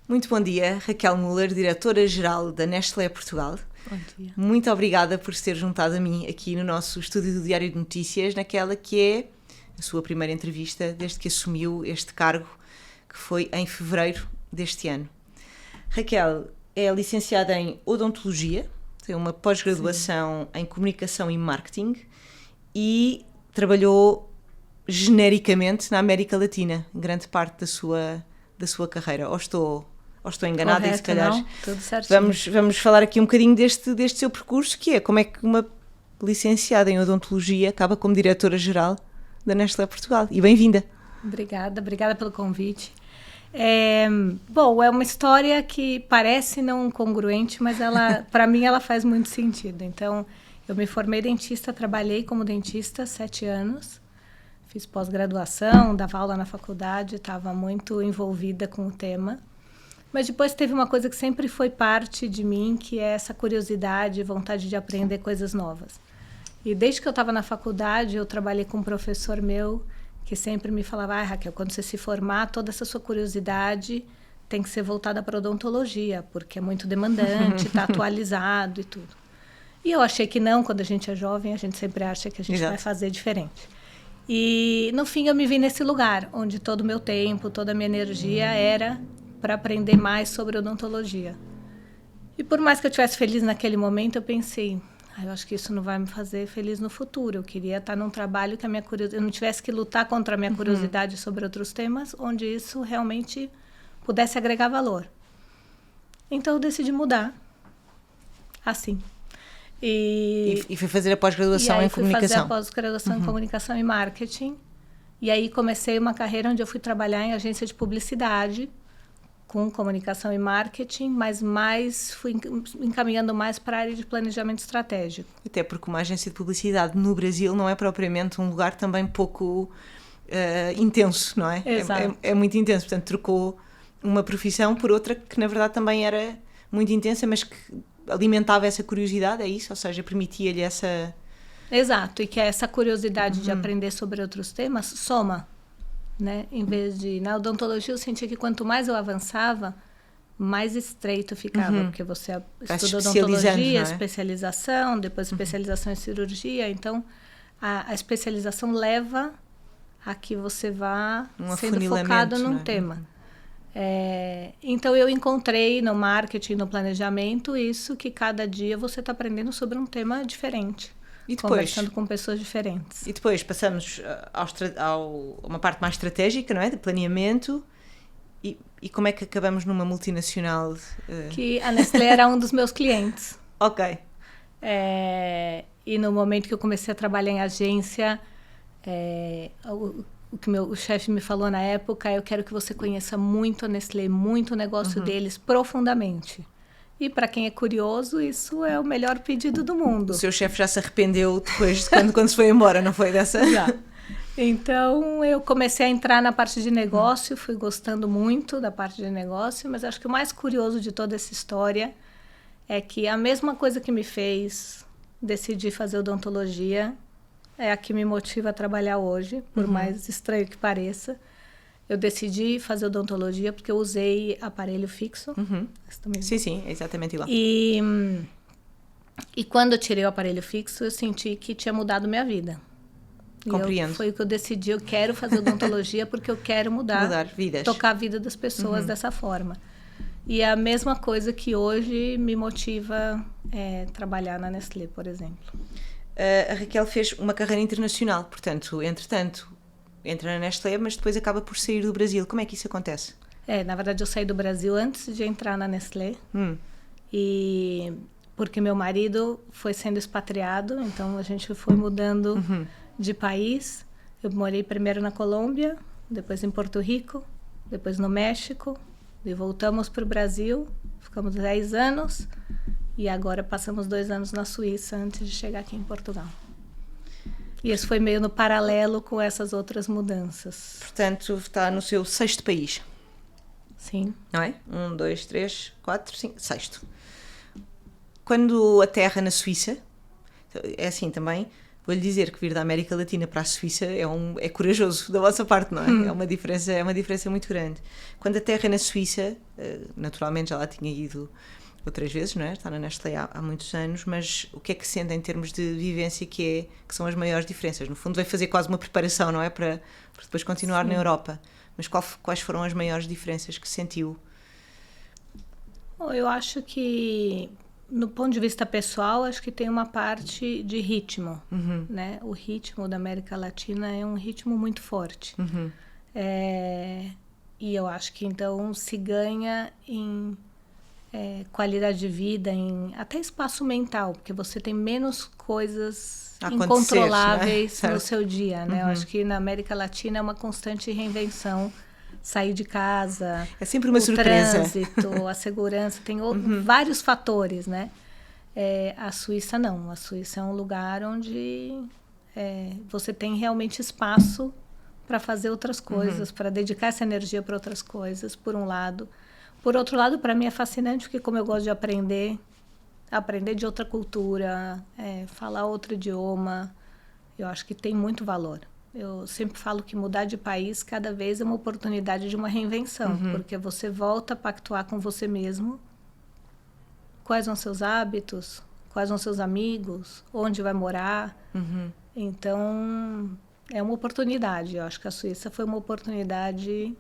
Muito bom dia, Raquel Müller, diretora-geral da Nestlé Portugal. Bom dia. Muito obrigada por se ter juntado a mim aqui no nosso estúdio do Diário de Notícias, naquela que é a sua primeira entrevista desde que assumiu este cargo, que foi em fevereiro deste ano. Raquel é licenciada em Odontologia, tem uma pós-graduação em Comunicação e Marketing e trabalhou genericamente na América Latina, grande parte da sua carreira. Ou estou enganada? Correto, e se calhar não? Tudo certinho. vamos falar aqui um bocadinho deste seu percurso, que é como é que uma licenciada em Odontologia acaba como diretora-geral da Nestlé Portugal. E bem-vinda. Obrigada pelo convite. Bom, é uma história que parece não congruente, mas para mim ela faz muito sentido. Então, eu me formei dentista, trabalhei como dentista 7 anos, fiz pós-graduação, dava aula na faculdade, estava muito envolvida com o tema. Mas depois teve uma coisa que sempre foi parte de mim, que é essa curiosidade, vontade de aprender coisas novas. E desde que eu estava na faculdade, eu trabalhei com um professor meu que sempre me falava: Raquel, quando você se formar, toda essa sua curiosidade tem que ser voltada para a odontologia, porque é muito demandante, está atualizado e tudo. E eu achei que não, quando a gente é jovem, a gente sempre acha que a gente vai fazer diferente. E, no fim, eu me vi nesse lugar, onde todo o meu tempo, toda a minha energia era para aprender mais sobre odontologia. E por mais que eu estivesse feliz naquele momento, eu pensei: eu acho que isso não vai me fazer feliz no futuro. Eu queria estar num trabalho que eu não tivesse que lutar contra a minha curiosidade sobre outros temas, onde isso realmente pudesse agregar valor. Então eu decidi mudar, assim. E fui fazer a pós-graduação em Comunicação. Fui fazer a pós-graduação em Comunicação e Marketing. E aí comecei uma carreira onde eu fui trabalhar em agência de publicidade, com comunicação e marketing, mas fui encaminhando mais para a área de planejamento estratégico. Até porque uma agência de publicidade no Brasil não é propriamente um lugar também pouco intenso, não é? Exato. É muito intenso, portanto trocou uma profissão por outra que na verdade também era muito intensa, mas que alimentava essa curiosidade, é isso? Ou seja, permitia-lhe essa... Exato, e que essa curiosidade de aprender sobre outros temas soma. Né? Em vez de... Na odontologia eu sentia que quanto mais eu avançava, mais estreito ficava, porque você estuda odontologia, especialização, depois especialização em cirurgia, então a especialização leva a que você vá sendo focado num tema. Então eu encontrei no marketing, no planejamento, isso que cada dia você está aprendendo sobre um tema diferente. E depois, conversando com pessoas diferentes. E depois passamos a uma parte mais estratégica, não é? De planeamento. E como é que acabamos numa multinacional? Que a Nestlé era um dos meus clientes. Ok. E no momento que eu comecei a trabalhar em agência, o que o chefe me falou na época: eu quero que você conheça muito a Nestlé, muito o negócio deles, profundamente. E para quem é curioso, isso é o melhor pedido do mundo. O seu chefe já se arrependeu depois de quando se foi embora, não foi dessa? Já. Então, eu comecei a entrar na parte de negócio, fui gostando muito da parte de negócio, mas acho que o mais curioso de toda essa história é que a mesma coisa que me fez decidir fazer odontologia é a que me motiva a trabalhar hoje, por mais estranho que pareça. Eu decidi fazer odontologia porque eu usei aparelho fixo. Sim, é exatamente igual. E quando eu tirei o aparelho fixo, eu senti que tinha mudado minha vida. Compreendo. Foi o que eu decidi: eu quero fazer odontologia porque eu quero mudar vidas. Tocar a vida das pessoas dessa forma. E é a mesma coisa que hoje me motiva trabalhar na Nestlé, por exemplo. A Raquel fez uma carreira internacional, portanto, entretanto, entra na Nestlé, mas depois acaba por sair do Brasil. Como é que isso acontece? Na verdade, eu saí do Brasil antes de entrar na Nestlé. E porque meu marido foi sendo expatriado, então a gente foi mudando de país. Eu morei primeiro na Colômbia, depois em Porto Rico, depois no México, e voltamos para o Brasil, ficamos 10 anos, e agora passamos 2 anos na Suíça antes de chegar aqui em Portugal. E isso foi meio no paralelo com essas outras mudanças. Portanto, está no seu 6º país. Sim. Não é? 1, 2, 3, 4, 5, 6º. Quando aterra na Suíça, é assim também, Vou-lhe dizer que vir da América Latina para a Suíça é corajoso da vossa parte, não é? É uma diferença muito grande. Quando a terra é na Suíça, naturalmente já lá tinha ido outras vezes, não é? Está na Nestlé há muitos anos, mas o que é que sente em termos de vivência que são as maiores diferenças? No fundo vai fazer quase uma preparação, não é? Para depois continuar na Europa. Mas quais foram as maiores diferenças que sentiu? Bom, eu acho que, no ponto de vista pessoal, acho que tem uma parte de ritmo, né? O ritmo da América Latina é um ritmo muito forte. E eu acho que, então, se ganha em qualidade de vida, em até espaço mental, porque você tem menos coisas incontroláveis, né? No seu dia, né? Eu acho que na América Latina é uma constante reinvenção. Sair de casa, é sempre uma surpresa. Trânsito, a segurança, tem vários fatores, né? A Suíça não, a Suíça é um lugar onde você tem realmente espaço para fazer outras coisas, para dedicar essa energia para outras coisas, por um lado. Por outro lado, para mim é fascinante, porque como eu gosto de aprender de outra cultura, falar outro idioma, eu acho que tem muito valor. Eu sempre falo que mudar de país cada vez é uma oportunidade de uma reinvenção, porque você volta a pactuar com você mesmo. Quais são seus hábitos? Quais são seus amigos? Onde vai morar? Então, é uma oportunidade. Eu acho que a Suíça foi uma oportunidade.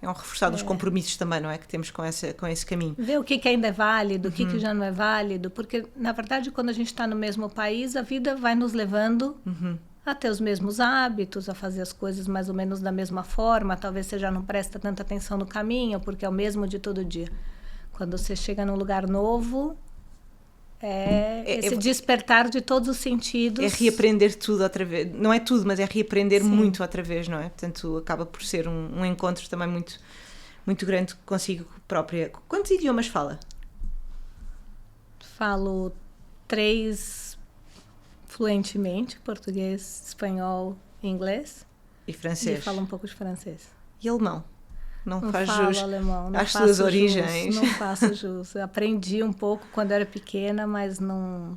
É um reforçar dos compromissos também, não é? Que temos com esse caminho. Ver o que ainda é válido, o que já não é válido. Porque, na verdade, quando a gente está no mesmo país, a vida vai nos levando a ter os mesmos hábitos, a fazer as coisas mais ou menos da mesma forma. Talvez você já não presta tanta atenção no caminho, porque é o mesmo de todo dia. Quando você chega num lugar novo, esse despertar de todos os sentidos. É reaprender tudo outra vez. Não é tudo, mas é reaprender muito outra vez, não é? Portanto, acaba por ser um encontro também muito, muito grande consigo própria. Quantos idiomas fala? Falo 3 fluentemente, português, espanhol e inglês. E francês. E falo um pouco de francês. E alemão? Não faz falo jus alemão, não às faço suas origens. Não faço jus. Eu aprendi um pouco quando era pequena, mas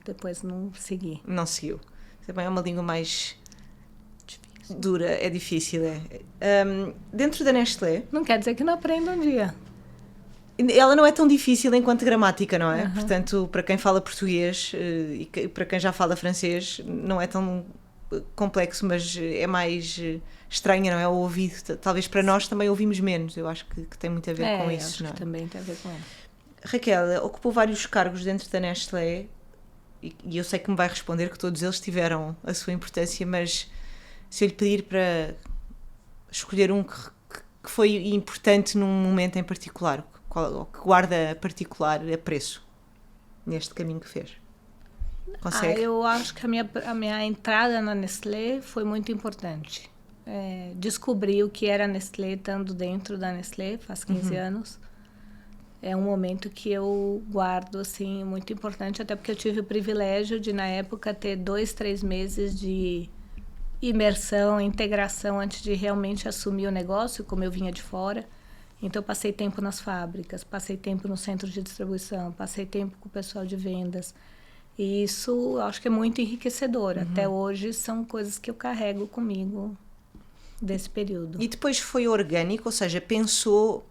depois não segui. Não seguiu. Também é uma língua mais difícil. Dura, é difícil. Dentro da Nestlé... Não quer dizer que não aprenda um dia. Ela não é tão difícil enquanto gramática, não é? Portanto, para quem fala português e para quem já fala francês, não é tão complexo, mas é mais estranha, não é? O ouvido, talvez para nós também ouvimos menos. Eu acho que tem muito a ver com isso, acho não é? Que também tem a ver com isso. Raquel, ocupou vários cargos dentro da Nestlé e eu sei que me vai responder que todos eles tiveram a sua importância, mas se eu lhe pedir para escolher um que foi importante num momento em particular, que guarda particular apreço neste caminho que fez? Consegue? Eu acho que a minha entrada na Nestlé foi muito importante. Descobri o que era a Nestlé estando dentro da Nestlé, faz 15 anos. É um momento que eu guardo, assim, muito importante, até porque eu tive o privilégio de, na época, ter 2-3 meses de imersão, integração, antes de realmente assumir o negócio, como eu vinha de fora. Então, eu passei tempo nas fábricas, passei tempo no centro de distribuição, passei tempo com o pessoal de vendas. E isso, eu acho que é muito enriquecedor. Até hoje, são coisas que eu carrego comigo desse período. E depois foi orgânico, ou seja, pensou...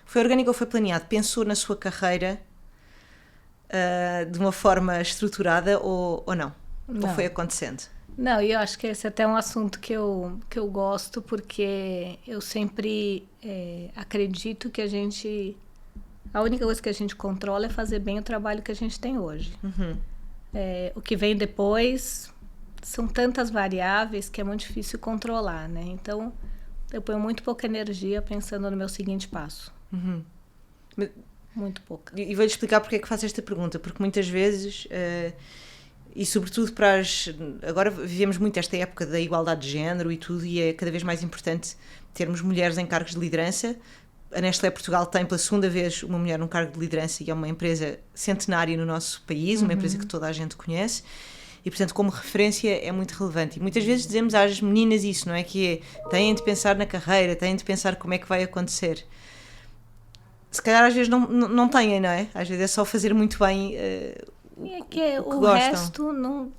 Foi orgânico ou foi planeado? Pensou na sua carreira de uma forma estruturada ou não? Ou foi acontecendo? Não, e eu acho que esse é até um assunto que eu gosto, porque eu sempre acredito que a única coisa que a gente controla é fazer bem o trabalho que a gente tem hoje. O que vem depois são tantas variáveis que é muito difícil controlar, né? Então, eu ponho muito pouca energia pensando no meu seguinte passo. Muito pouca. E vou-lhe explicar porque é que faço esta pergunta, porque muitas vezes... e sobretudo agora vivemos muito esta época da igualdade de género e tudo, e é cada vez mais importante termos mulheres em cargos de liderança. A Nestlé Portugal tem pela segunda vez uma mulher num cargo de liderança e é uma empresa centenária no nosso país, uma empresa que toda a gente conhece e, portanto, como referência é muito relevante. E muitas vezes dizemos às meninas isso, não é? Que têm de pensar na carreira, têm de pensar como é que vai acontecer. Se calhar às vezes não têm, não é? Às vezes é só fazer muito bem o gostam. resto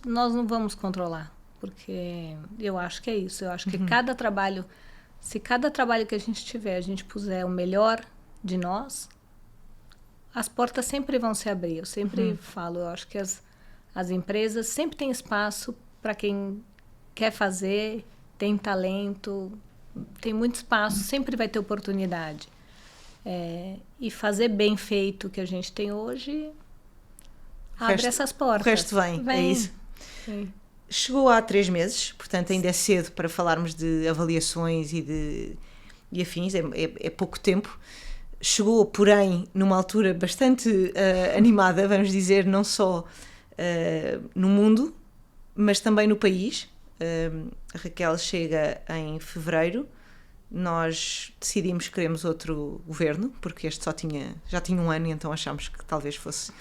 nós não vamos controlar. porque eu acho que é isso. Eu acho que cada trabalho, se cada trabalho que a gente tiver, a gente puser o melhor de nós, as portas sempre vão se abrir. Eu sempre falo, eu acho que as empresas sempre têm espaço para quem quer fazer, tem talento, tem muito espaço, sempre vai ter oportunidade. E fazer bem feito o que a gente tem hoje abre essas portas. O resto vem. É isso. Sim. Chegou há 3 meses, portanto ainda é cedo para falarmos de avaliações e afins, é pouco tempo. Chegou, porém, numa altura bastante animada, vamos dizer, não só no mundo, mas também no país. A Raquel chega em fevereiro. Nós decidimos que queremos outro governo, porque este já tinha um ano, e então achámos que talvez fosse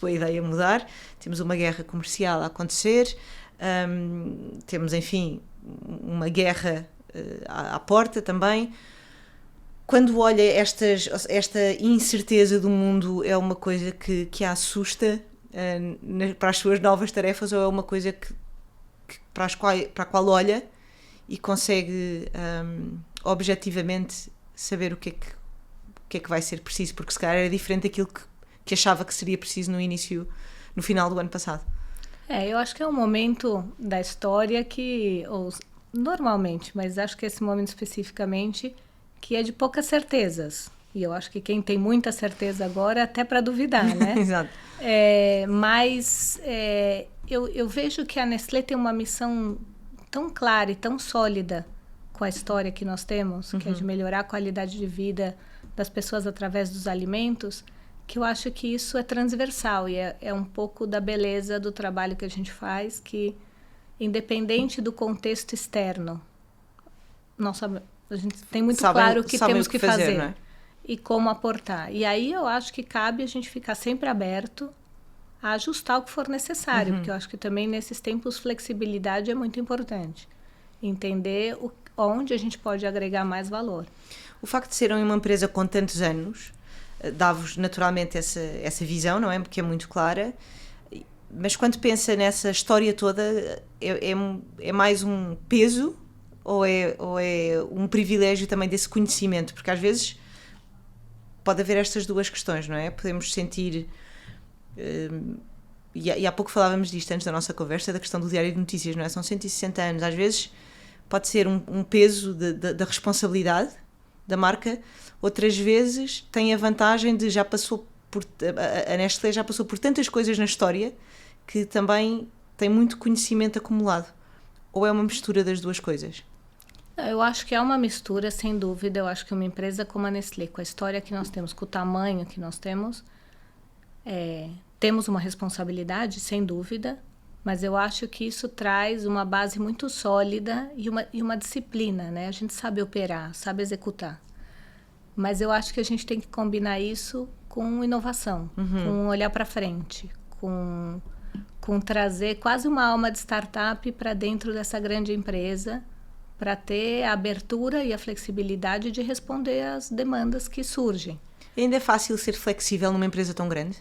boa ideia mudar. Temos uma guerra comercial a acontecer, temos, enfim, uma guerra à porta também. Quando olha esta incerteza do mundo, é uma coisa que a assusta para as suas novas tarefas, ou é uma coisa para a qual olha e consegue objetivamente saber o que é que vai ser preciso, porque se calhar era diferente daquilo que achava que seria preciso no final do ano passado. Eu acho que é um momento da história normalmente, mas acho que esse momento especificamente, que é de poucas certezas. E eu acho que quem tem muita certeza agora é até para duvidar, né? Exato. Mas eu vejo que a Nestlé tem uma missão tão clara e tão sólida com a história que nós temos, que é de melhorar a qualidade de vida das pessoas através dos alimentos, que eu acho que isso é transversal e é um pouco da beleza do trabalho que a gente faz, que independente do contexto externo, a gente tem muito claro o que temos que fazer, não é? E como aportar. E aí eu acho que cabe a gente ficar sempre aberto a ajustar o que for necessário, porque eu acho que também nesses tempos flexibilidade é muito importante. Entender onde a gente pode agregar mais valor. O facto de serem uma empresa com tantos anos dá-vos naturalmente essa visão, não é? Porque é muito clara, mas quando pensa nessa história toda, é mais um peso ou é um privilégio também desse conhecimento? Porque às vezes pode haver estas duas questões, não é? Podemos sentir... E há pouco falávamos disto antes da nossa conversa, da questão do Diário de Notícias, não é? São 160 anos. Às vezes pode ser um peso da responsabilidade da marca, outras vezes tem a vantagem de a Nestlé já passou por tantas coisas na história que também tem muito conhecimento acumulado. Ou é uma mistura das duas coisas? Eu acho que é uma mistura, sem dúvida. Eu acho que uma empresa como a Nestlé, com a história que nós temos, com o tamanho que nós temos, temos uma responsabilidade, sem dúvida, mas eu acho que isso traz uma base muito sólida e uma disciplina, né? A gente sabe operar, sabe executar. Mas eu acho que a gente tem que combinar isso com inovação, com olhar para frente, com trazer quase uma alma de startup para dentro dessa grande empresa, para ter a abertura e a flexibilidade de responder às demandas que surgem. E ainda é fácil ser flexível numa empresa tão grande?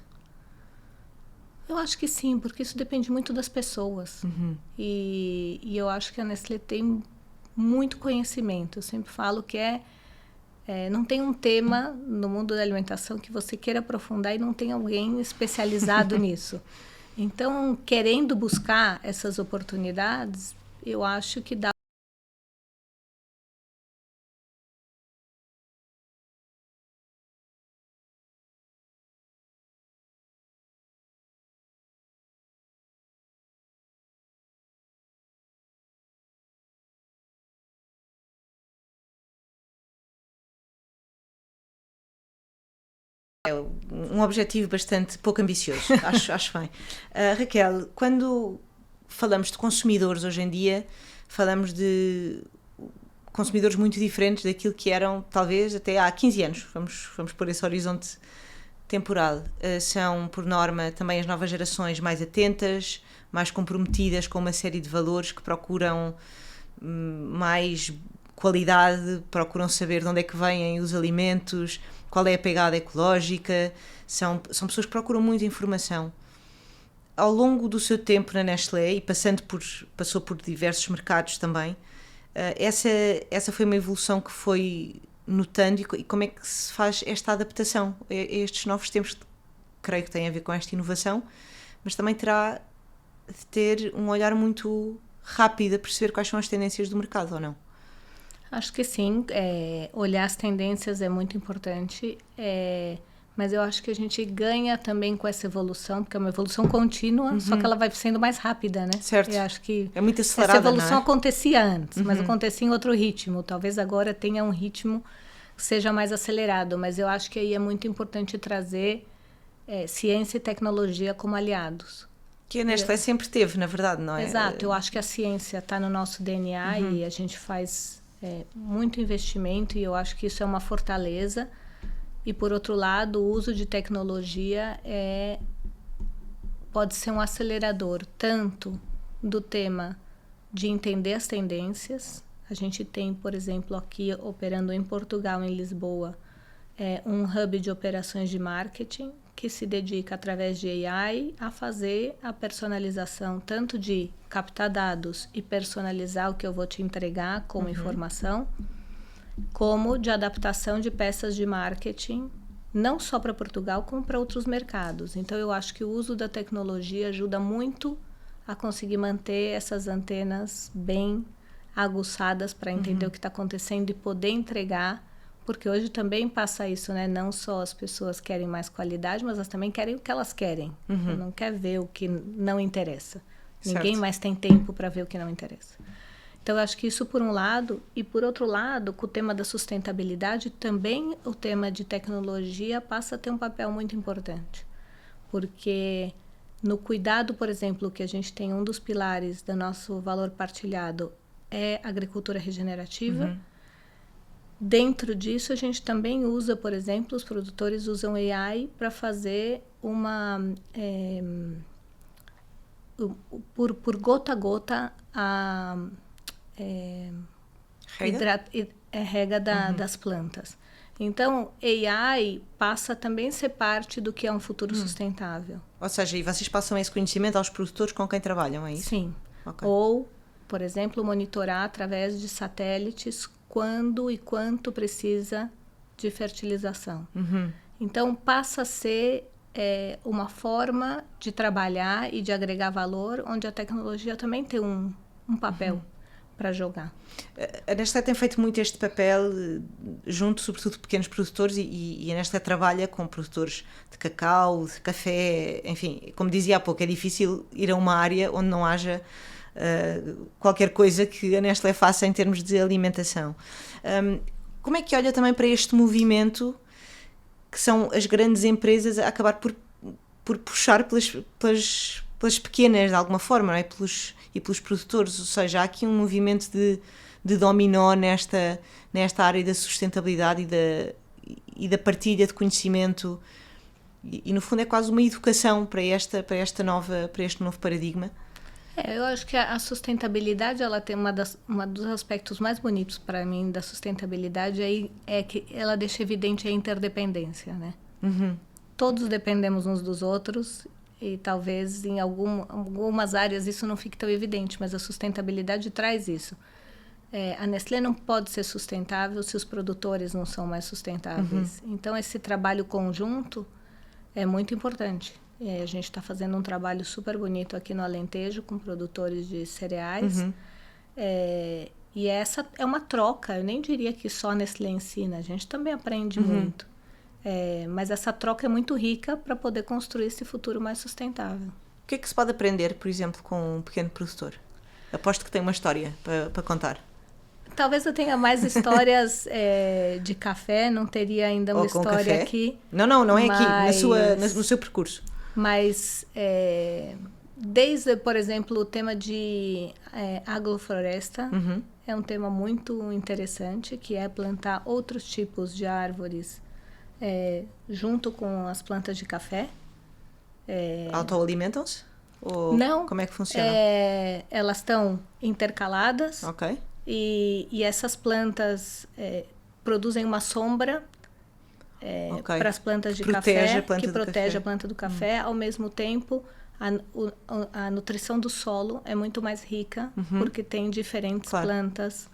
Eu acho que sim, porque isso depende muito das pessoas. E eu acho que a Nestlé tem muito conhecimento. Eu sempre falo que não tem um tema no mundo da alimentação que você queira aprofundar e não tem alguém especializado nisso. Então, querendo buscar essas oportunidades, eu acho que dá. É um objetivo bastante pouco ambicioso, acho bem. Raquel, quando falamos de consumidores hoje em dia, falamos de consumidores muito diferentes daquilo que eram, talvez, até há 15 anos. Vamos pôr esse horizonte temporal. São, por norma, também as novas gerações mais atentas, mais comprometidas com uma série de valores que procuram mais qualidade, procuram saber de onde é que vêm os alimentos, qual é a pegada ecológica, são pessoas que procuram muita informação. ao longo do seu tempo na Nestlé e passou por diversos mercados também, essa foi uma evolução que foi notando, e como é que se faz esta adaptação a estes novos tempos, que creio que tem a ver com esta inovação, mas também terá de ter um olhar muito rápido a perceber quais são as tendências do mercado, ou não? Acho que sim, olhar as tendências é muito importante, mas eu acho que a gente ganha também com essa evolução, porque é uma evolução contínua, só que ela vai sendo mais rápida, né? Certo. Eu acho que é muito acelerada, essa evolução não é? acontecia antes, mas acontecia em outro ritmo. Talvez agora tenha um ritmo que seja mais acelerado, mas eu acho que aí é muito importante trazer ciência e tecnologia como aliados. Que a Nestlé sempre teve, na verdade, não é? Exato, eu acho que a ciência está no nosso DNA e a gente faz muito investimento, e eu acho que isso é uma fortaleza. E, por outro lado, o uso de tecnologia pode ser um acelerador tanto do tema de entender as tendências. A gente tem, por exemplo, aqui operando em Portugal, em Lisboa, um hub de operações de marketing que se dedica, através de AI, a fazer a personalização, tanto de captar dados e personalizar o que eu vou te entregar como informação, como de adaptação de peças de marketing, não só para Portugal, como para outros mercados. Então, eu acho que o uso da tecnologia ajuda muito a conseguir manter essas antenas bem aguçadas para entender o que está acontecendo e poder entregar, porque hoje também passa isso, né? Não só as pessoas querem mais qualidade, mas elas também querem o que elas querem. Não quer ver o que não interessa. Certo. Ninguém mais tem tempo para ver o que não interessa. Então, eu acho que isso por um lado, e por outro lado, com o tema da sustentabilidade, também o tema de tecnologia passa a ter um papel muito importante. Porque no cuidado, por exemplo, que a gente tem, um dos pilares do nosso valor partilhado é a agricultura regenerativa. Dentro disso, a gente também usa, por exemplo, os produtores usam AI para fazer por gota a gota, rega das plantas. Então, AI passa também a ser parte do que é um futuro sustentável. Ou seja, e vocês passam esse conhecimento aos produtores com quem trabalham, é isso? Sim. Okay. Ou, por exemplo, monitorar através de satélites quando e quanto precisa de fertilização. Então, passa a ser uma forma de trabalhar e de agregar valor, onde a tecnologia também tem um papel para jogar. A Nestlé tem feito muito este papel junto, sobretudo, de pequenos produtores, e a Nestlé trabalha com produtores de cacau, de café, enfim, como dizia há pouco, é difícil ir a uma área onde não haja qualquer coisa que a Nestlé faça em termos de alimentação. Como é que olha também para este movimento que são as grandes empresas a acabar por puxar pelas pequenas, de alguma forma, não é? pelos produtores? Ou seja, há aqui um movimento de dominó nesta área da sustentabilidade e da partilha de conhecimento, e no fundo é quase uma educação para este novo paradigma. Eu acho que a sustentabilidade, ela tem um dos aspectos mais bonitos para mim da sustentabilidade é que ela deixa evidente a interdependência, né? Todos dependemos uns dos outros, e talvez em algumas áreas isso não fique tão evidente, mas a sustentabilidade traz isso. A Nestlé não pode ser sustentável se os produtores não são mais sustentáveis. Então, esse trabalho conjunto é muito importante. A gente está fazendo um trabalho super bonito aqui no Alentejo com produtores de cereais. E essa é uma troca. Eu nem diria que só a Nestlé ensina. A gente também aprende muito. Mas essa troca é muito rica para poder construir esse futuro mais sustentável. O que é que se pode aprender, por exemplo, com um pequeno produtor? Aposto que tem uma história para contar. Talvez eu tenha mais histórias de café. Não teria ainda uma história café aqui. Não é aqui, no seu percurso. Mas desde, por exemplo, o tema de agrofloresta é um tema muito interessante, que é plantar outros tipos de árvores junto com as plantas de café. Autoalimentam-se? Ou não. Como é que funciona? Elas estão intercaladas. Ok. E essas plantas produzem uma sombra para as plantas de café, que protege a planta do café. Ao mesmo tempo, a nutrição do solo é muito mais rica, porque tem diferentes plantas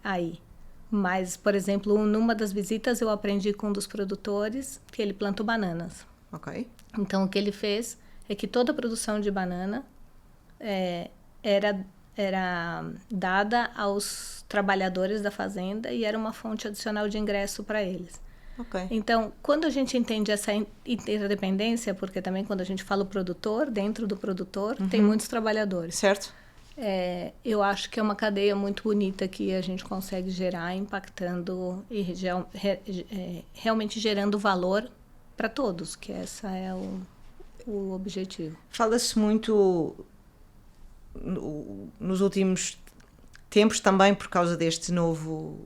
aí. Mas, por exemplo, numa das visitas eu aprendi com um dos produtores que ele plantou bananas. Ok. Então, o que ele fez é que toda a produção de banana era dada aos trabalhadores da fazenda e era uma fonte adicional de ingresso para eles. Okay. Então, quando a gente entende essa interdependência, porque também quando a gente fala o produtor, dentro do produtor tem muitos trabalhadores. Certo. Eu acho que é uma cadeia muito bonita que a gente consegue gerar, impactando e realmente gerando valor para todos, que esse é o objetivo. Fala-se muito nos últimos tempos também, por causa deste novo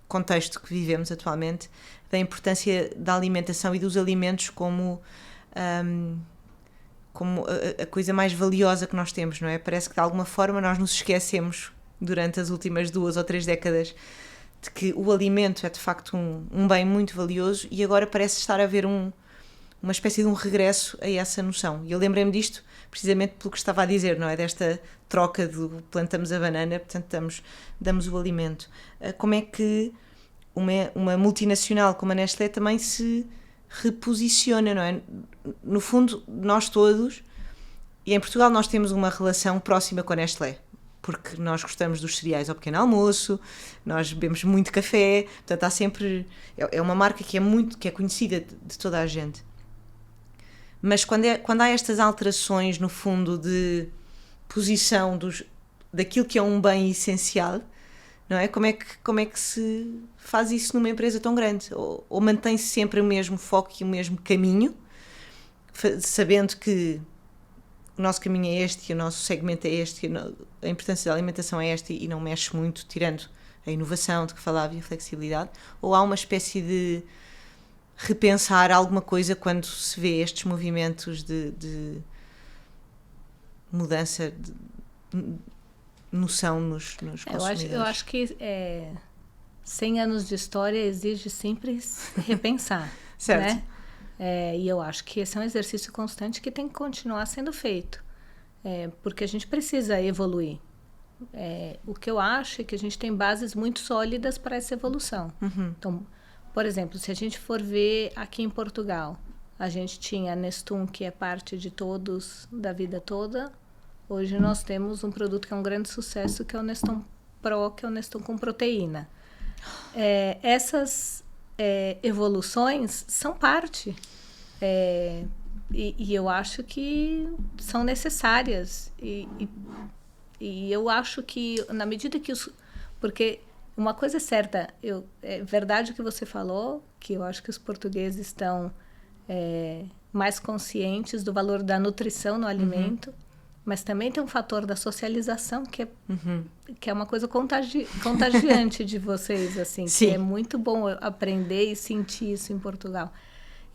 contexto que vivemos atualmente, da importância da alimentação e dos alimentos como a coisa mais valiosa que nós temos, não é? Parece que de alguma forma nós nos esquecemos durante as últimas 2 ou 3 décadas de que o alimento é de facto um bem muito valioso e agora parece estar a haver uma espécie de um regresso a essa noção. E eu lembrei-me disto precisamente pelo que estava a dizer, não é? Desta troca de plantamos a banana, portanto damos o alimento. Como é que uma multinacional como a Nestlé também se reposiciona, não é? No fundo, nós todos, e em Portugal nós temos uma relação próxima com a Nestlé, porque nós gostamos dos cereais ao pequeno almoço, nós bebemos muito café, portanto há sempre... É uma marca que é conhecida de toda a gente. Mas quando há estas alterações, no fundo, de posição daquilo que é um bem essencial, não é? Como é que se faz isso numa empresa tão grande? Ou mantém-se sempre o mesmo foco e o mesmo caminho, sabendo que o nosso caminho é este e o nosso segmento é este, e a importância da alimentação é esta e não mexe muito, tirando a inovação de que falava e a flexibilidade? Ou há uma espécie de repensar alguma coisa quando se vê estes movimentos de mudança de noção nos consumidores? Eu acho que 100 anos de história exige sempre repensar. Certo. Né? E eu acho que esse é um exercício constante que tem que continuar sendo feito. Porque a gente precisa evoluir. O que eu acho é que a gente tem bases muito sólidas para essa evolução. Então, por exemplo, se a gente for ver aqui em Portugal, a gente tinha a Nestum, que é parte de todos da vida toda. Hoje nós temos um produto que é um grande sucesso, que é o Nestum Pro, que é o Nestum com proteína. Essas evoluções são parte. E eu acho que são necessárias. E eu acho que, na medida que porque uma coisa é certa, é verdade o que você falou, que eu acho que os portugueses estão mais conscientes do valor da nutrição no alimento, mas também tem um fator da socialização que é uma coisa contagiante de vocês, assim, Sim. que é muito bom aprender e sentir isso em Portugal.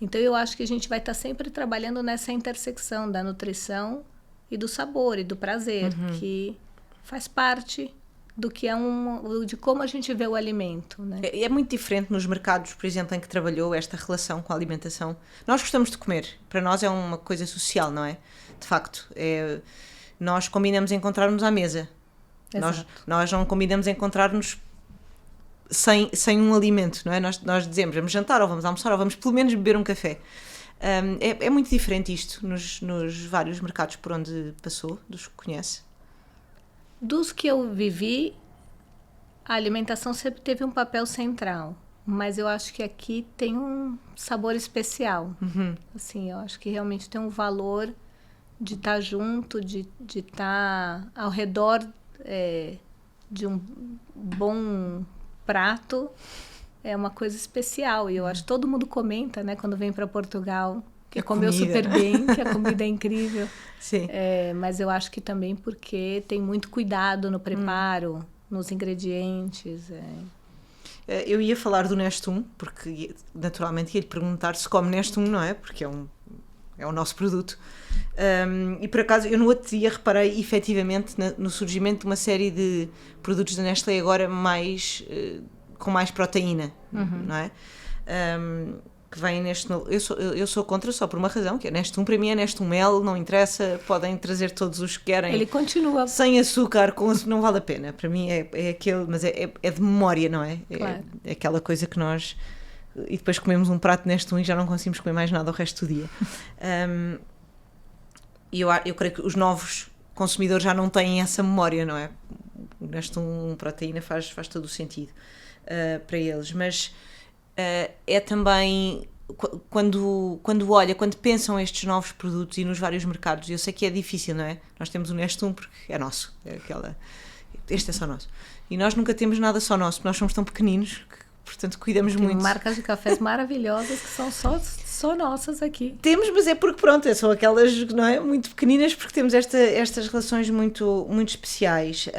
Então, eu acho que a gente vai estar sempre trabalhando nessa intersecção da nutrição e do sabor e do prazer, que faz parte do que de como a gente vê o alimento, né? É muito diferente nos mercados, por exemplo, em que trabalhou esta relação com a alimentação. Nós gostamos de comer, para nós é uma coisa social, não é? De facto, nós combinamos encontrar-nos à mesa. Nós não combinamos encontrar-nos sem um alimento, não é? Nós dizemos, vamos jantar ou vamos almoçar ou vamos pelo menos beber um café. É muito diferente isto nos vários mercados por onde passou, dos que conhece. Dos que eu vivi, a alimentação sempre teve um papel central, mas eu acho que aqui tem um sabor especial. Assim, eu acho que realmente tem um valor de estar junto, de estar ao redor de um bom prato. É uma coisa especial e eu acho que todo mundo comenta, né, quando vem para Portugal, que comeu super bem, que a comida é incrível. Sim. Mas eu acho que também porque tem muito cuidado no preparo, nos ingredientes. Eu ia falar do Nestum, porque naturalmente ia-lhe perguntar se come Nestum, não é? Porque é o nosso produto. E por acaso, eu no outro dia reparei efetivamente no surgimento de uma série de produtos da Nestlé agora com mais proteína, não é? que vêm neste novo. Eu sou contra só por uma razão, que é Nestum, para mim é Nestum Mel, não interessa, podem trazer todos os que querem. Ele continua. Sem açúcar, com açúcar, não vale a pena. Para mim é aquele, mas é de memória, não é? Claro. É aquela coisa que nós. E depois comemos um prato Nestum e já não conseguimos comer mais nada o resto do dia. E eu creio que os novos consumidores já não têm essa memória, não é? O Nestum proteína faz todo o sentido para eles, mas é também quando pensam estes novos produtos e nos vários mercados, eu sei que é difícil, não é? Nós temos o Nestum porque é nosso, este é só nosso, e nós nunca temos nada só nosso, porque nós somos tão pequeninos que, portanto, cuidamos Tem muito. marcas de cafés maravilhosas que são só nossas aqui. Temos, mas é porque, pronto, são aquelas, não é, muito pequeninas, porque temos estas relações muito, muito especiais.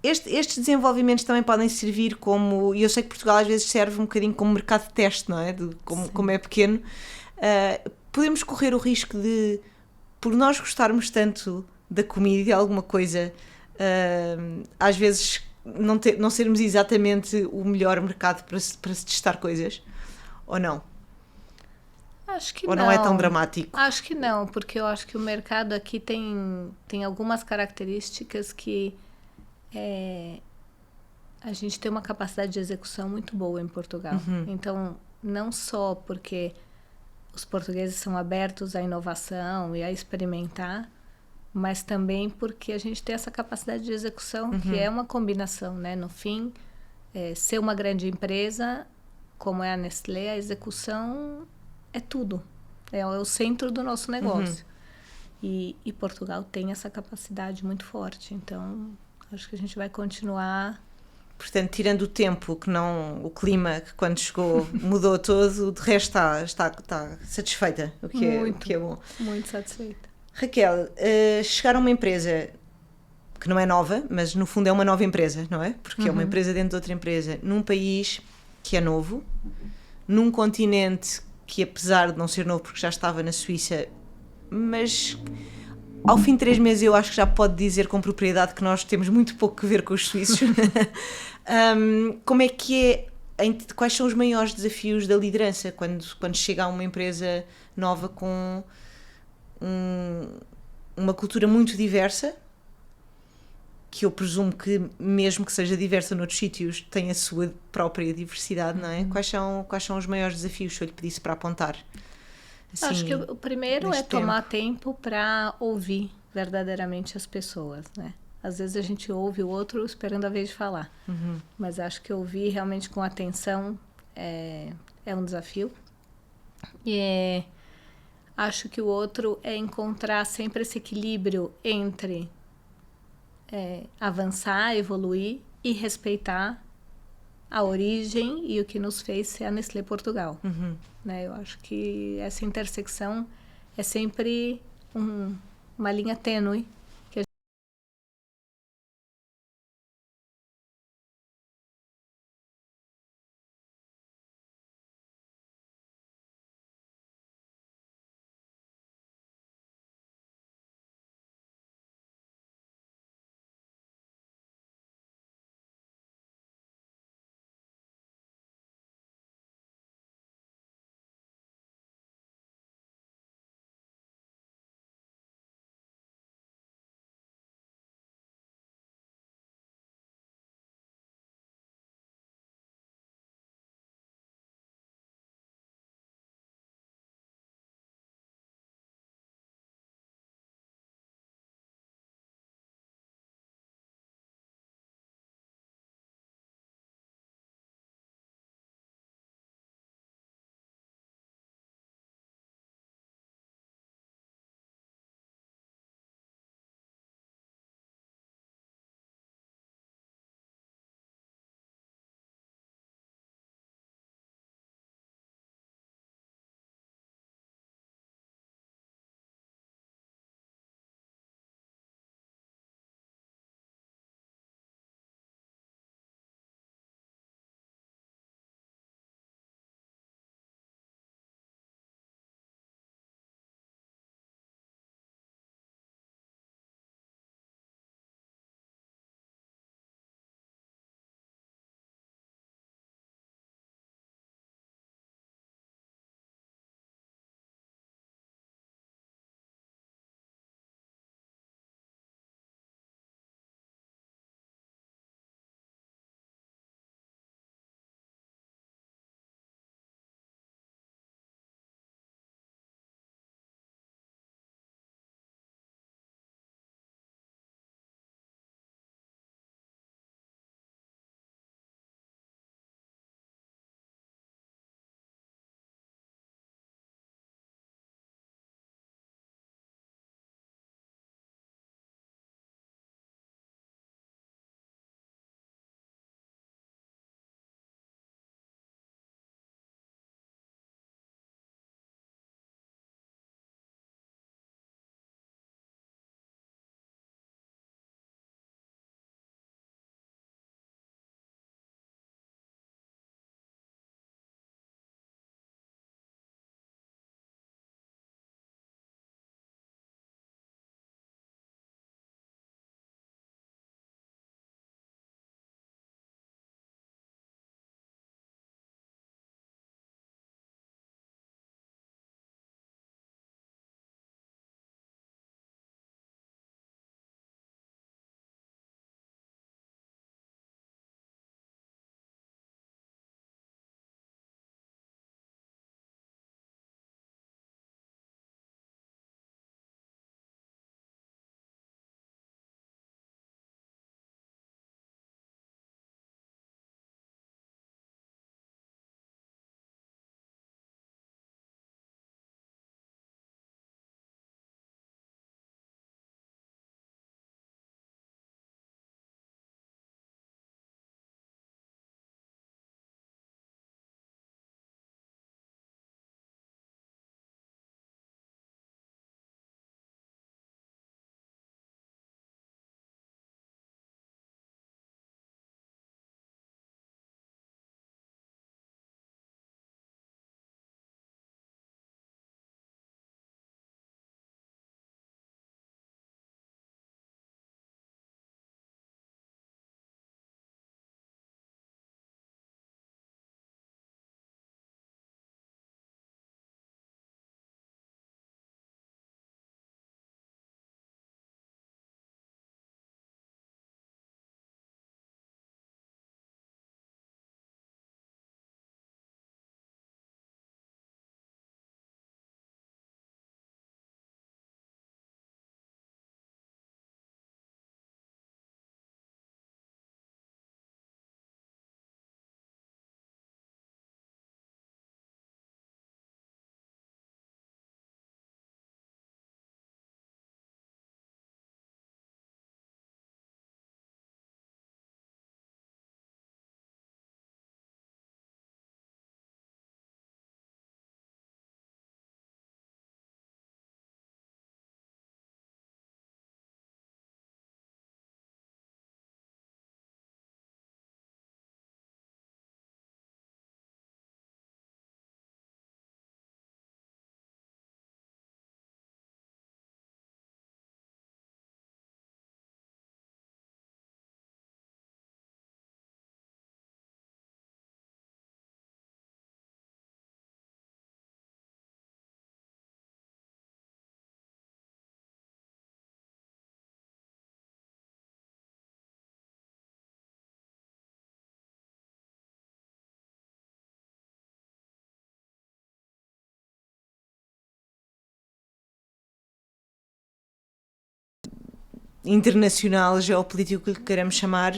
Estes desenvolvimentos também podem servir como, e eu sei que Portugal às vezes serve um bocadinho como mercado de teste, não é? Como é pequeno, podemos correr o risco de, por nós gostarmos tanto da comida e de alguma coisa, às vezes não sermos exatamente o melhor mercado para se testar coisas, ou não? Acho que ou não é tão dramático? Acho que não, porque eu acho que o mercado aqui tem algumas características que a gente tem uma capacidade de execução muito boa em Portugal. Então, não só porque os portugueses são abertos à inovação e a experimentar, mas também porque a gente tem essa capacidade de execução, que é uma combinação, né? No fim, ser uma grande empresa, como é a Nestlé, a execução é tudo. É o centro do nosso negócio. E Portugal tem essa capacidade muito forte. Então, acho que a gente vai continuar. Portanto, tirando o tempo, o clima que quando chegou mudou todo, de resto está satisfeita, o que é bom. Muito satisfeita. Raquel, chegar a uma empresa que não é nova, mas no fundo é uma nova empresa, não é? Porque é uma empresa dentro de outra empresa, num país que é novo, num continente que, apesar de não ser novo porque já estava na Suíça, mas ao fim de 3 meses eu acho que já pode dizer com propriedade que nós temos muito pouco a ver com os suíços. Como é que é? Quais são os maiores desafios da liderança quando chega a uma empresa nova com uma cultura muito diversa, que eu presumo que, mesmo que seja diversa noutros sítios, tem a sua própria diversidade, não é? Quais são os maiores desafios, se eu lhe pedisse para apontar? Assim, acho que o primeiro é tomar tempo para ouvir verdadeiramente as pessoas, né? Às vezes a gente ouve o outro esperando a vez de falar, mas acho que ouvir realmente com atenção é um desafio. E acho que o outro é encontrar sempre esse equilíbrio entre avançar, evoluir e respeitar a origem e o que nos fez ser a Nestlé Portugal. Né? Eu acho que essa intersecção é sempre uma linha tênue internacional, geopolítico, que lhe queremos chamar,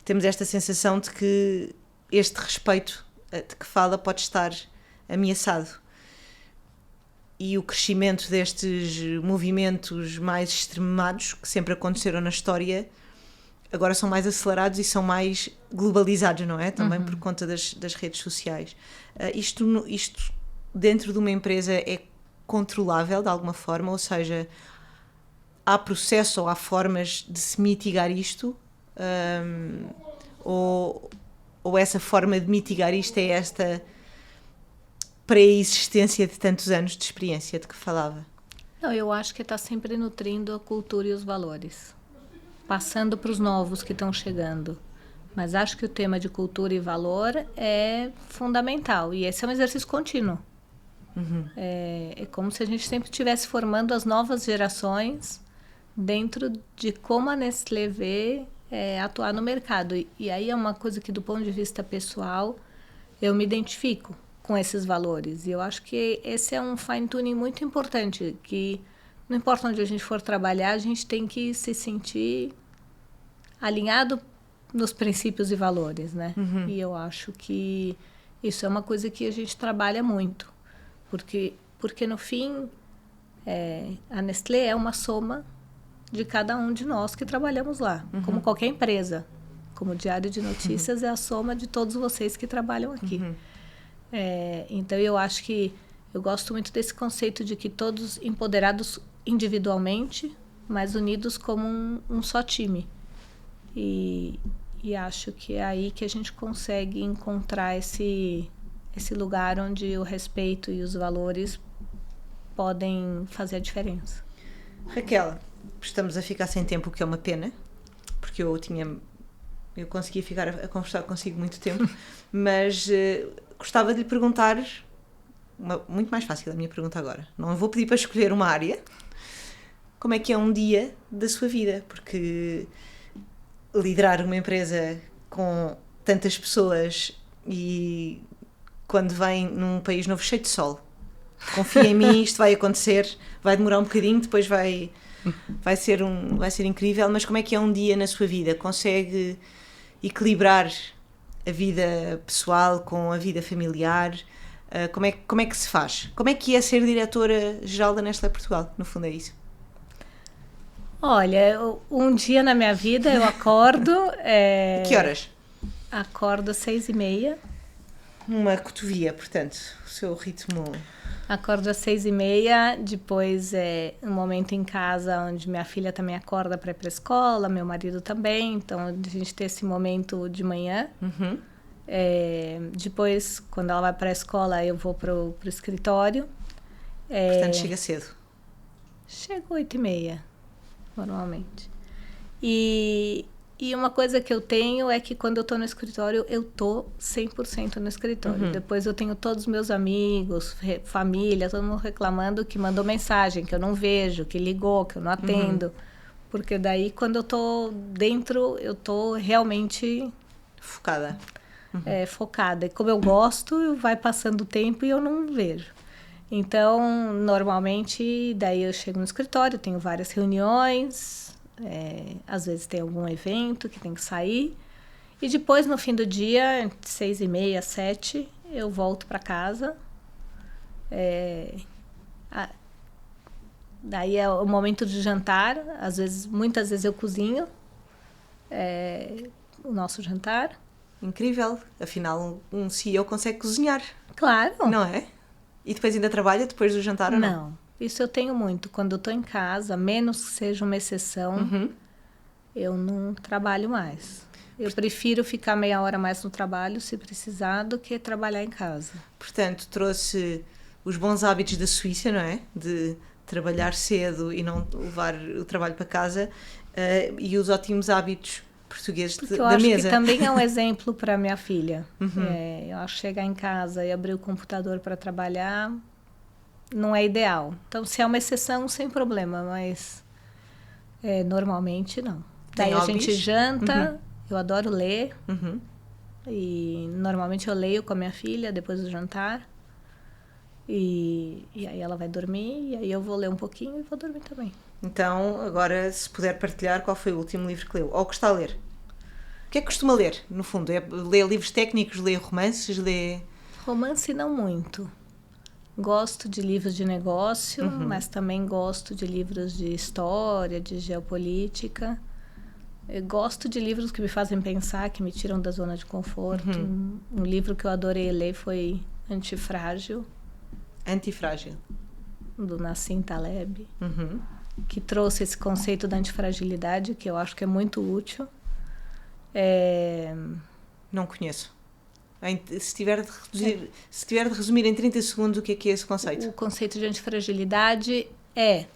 temos esta sensação de que este respeito de que fala pode estar ameaçado. E o crescimento destes movimentos mais extremados, que sempre aconteceram na história, agora são mais acelerados e são mais globalizados, não é? Também por conta das redes sociais. Isto dentro de uma empresa é controlável de alguma forma, ou seja, há processo ou há formas de se mitigar isto, ou essa forma de mitigar isto é esta pré-existência de tantos anos de experiência de que falava? Não, eu acho que está sempre nutrindo a cultura e os valores, passando para os novos que estão chegando. Mas acho que o tema de cultura e valor é fundamental, e esse é um exercício contínuo. É como se a gente sempre estivesse formando as novas gerações dentro de como a Nestlé vê atuar no mercado. E aí é uma coisa que, do ponto de vista pessoal, eu me identifico com esses valores. E eu acho que esse é um fine-tuning muito importante, que não importa onde a gente for trabalhar, a gente tem que se sentir alinhado nos princípios e valores, né? E eu acho que isso é uma coisa que a gente trabalha muito. Porque no fim, a Nestlé é uma soma de cada um de nós que trabalhamos lá, como qualquer empresa. Como o Diário de Notícias é a soma de todos vocês que trabalham aqui. Então, eu acho que eu gosto muito desse conceito de que todos empoderados individualmente, mas unidos como um só time. E acho que é aí que a gente consegue encontrar esse lugar onde o respeito e os valores podem fazer a diferença. Raquel, estamos a ficar sem tempo, o que é uma pena, porque eu conseguia ficar a conversar consigo muito tempo, mas gostava de lhe perguntar, muito mais fácil a minha pergunta agora, não vou pedir para escolher uma área, como é que é um dia da sua vida, porque liderar uma empresa com tantas pessoas e quando vem num país novo cheio de sol, confia em mim, isto vai acontecer, vai demorar um bocadinho, depois vai ser incrível, mas como é que é um dia na sua vida? Consegue equilibrar a vida pessoal com a vida familiar? Como é que se faz? Como é que é ser diretora-geral da Nestlé Portugal? No fundo é isso. Olha, um dia na minha vida eu acordo... Que horas? Acordo às 6h30. Uma cotovia, portanto, o seu ritmo... Acordo às 6h30, depois um momento em casa onde minha filha também acorda para ir para a escola, meu marido também, então a gente tem esse momento de manhã. Depois, quando ela vai para a escola, eu vou para o escritório. Portanto, chega cedo. Chego 8h30, normalmente. E uma coisa que eu tenho é que quando eu estou no escritório, eu estou 100% no escritório. Depois eu tenho todos os meus amigos, família, todo mundo reclamando que mandou mensagem, que eu não vejo, que ligou, que eu não atendo. Porque daí, quando eu estou dentro, eu estou realmente... Focada. Focada. E como eu gosto, vai passando o tempo e eu não vejo. Então, normalmente, daí eu chego no escritório, tenho várias reuniões... às vezes tem algum evento que tem que sair e depois no fim do dia, entre 6h30 às 7h, eu volto para casa. Daí é o momento de jantar, muitas vezes eu cozinho o nosso jantar. Incrível, afinal um CEO consegue cozinhar. Claro. Não é? E depois ainda trabalha depois do jantar ou não? Não. Isso eu tenho muito. Quando eu estou em casa, menos que seja uma exceção, eu não trabalho mais. Eu prefiro ficar meia hora mais no trabalho, se precisar, do que trabalhar em casa. Portanto, trouxe os bons hábitos da Suíça, não é? De trabalhar cedo e não levar o trabalho para casa, e os ótimos hábitos portugueses da mesa. Eu acho que também é um exemplo para minha filha. Eu acho que chegar em casa e abrir o computador para trabalhar... não é ideal. Então, se é uma exceção, sem problema, mas normalmente não. Tem Daí hobbies? A gente janta, eu adoro ler, e normalmente eu leio com a minha filha depois do jantar, e aí ela vai dormir, e aí eu vou ler um pouquinho e vou dormir também. Então, agora, se puder partilhar, qual foi o último livro que leu? Ou que está a ler? O que é que costuma ler, no fundo? Lê livros técnicos, lê romances, lê... Romance não muito. Gosto de livros de negócio, mas também gosto de livros de história, de geopolítica. Eu gosto de livros que me fazem pensar, que me tiram da zona de conforto. Um livro que eu adorei ler foi Antifrágil. Antifrágil. Do Nassim Taleb, que trouxe esse conceito da antifragilidade, que eu acho que é muito útil. Não conheço. Se tiver de resumir em 30 segundos o que é esse conceito? O conceito de antifragilidade ele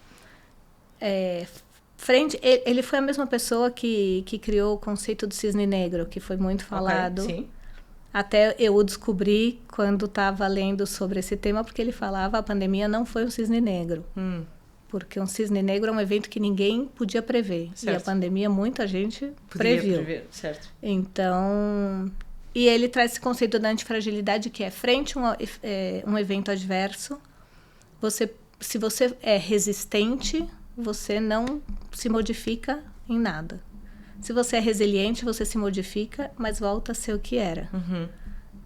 foi a mesma pessoa que criou o conceito do cisne negro, que foi muito falado. Okay, sim. Até eu o descobri quando estava lendo sobre esse tema, porque ele falava a pandemia não foi um cisne negro. Porque um cisne negro é um evento que ninguém podia prever. Certo. E a pandemia muita gente previu. Certo. Então, e ele traz esse conceito da antifragilidade, que é frente a um evento adverso, se você é resistente, você não se modifica em nada. Se você é resiliente, você se modifica, mas volta a ser o que era.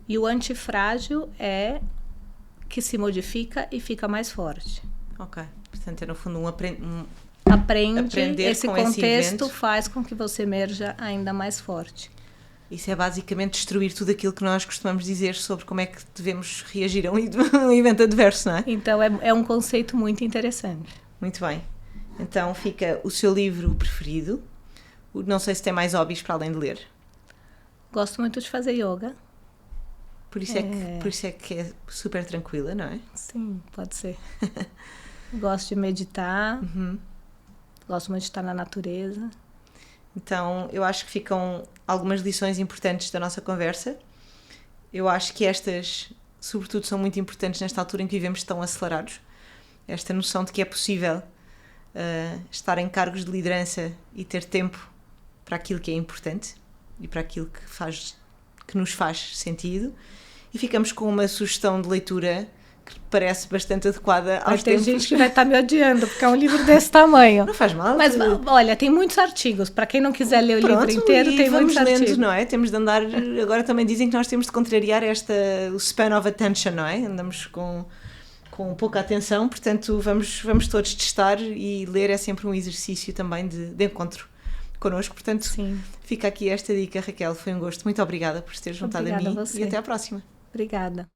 E o antifrágil é que se modifica e fica mais forte. Ok. Portanto, é no fundo aprender esse contexto faz com que você emerja ainda mais forte. Isso é basicamente destruir tudo aquilo que nós costumamos dizer sobre como é que devemos reagir a um evento adverso, não é? Então, é um conceito muito interessante. Muito bem. Então, fica o seu livro preferido. Não sei se tem mais hobbies para além de ler. Gosto muito de fazer yoga. Por isso é que é super tranquila, não é? Sim, pode ser. Gosto de meditar. Gosto muito de estar na natureza. Então, eu acho que ficam algumas lições importantes da nossa conversa. Eu acho que estas, sobretudo, são muito importantes nesta altura em que vivemos tão acelerados. Esta noção de que é possível estar em cargos de liderança e ter tempo para aquilo que é importante e para aquilo que nos faz sentido. E ficamos com uma sugestão de leitura que parece bastante adequada aos tempos. Tem gente que vai estar me odiando, porque é um livro desse tamanho. Não faz mal. Mas, olha, tem muitos artigos. Para quem não quiser ler o livro inteiro, tem muitos artigos. Lendo, não é? Temos de andar... Agora também dizem que nós temos de contrariar o span of attention, não é? Andamos com pouca atenção, portanto, vamos todos testar, e ler é sempre um exercício também de encontro connosco. Portanto, sim, fica aqui esta dica, Raquel. Foi um gosto. Muito obrigada por ter juntado a mim. E até à próxima. Obrigada.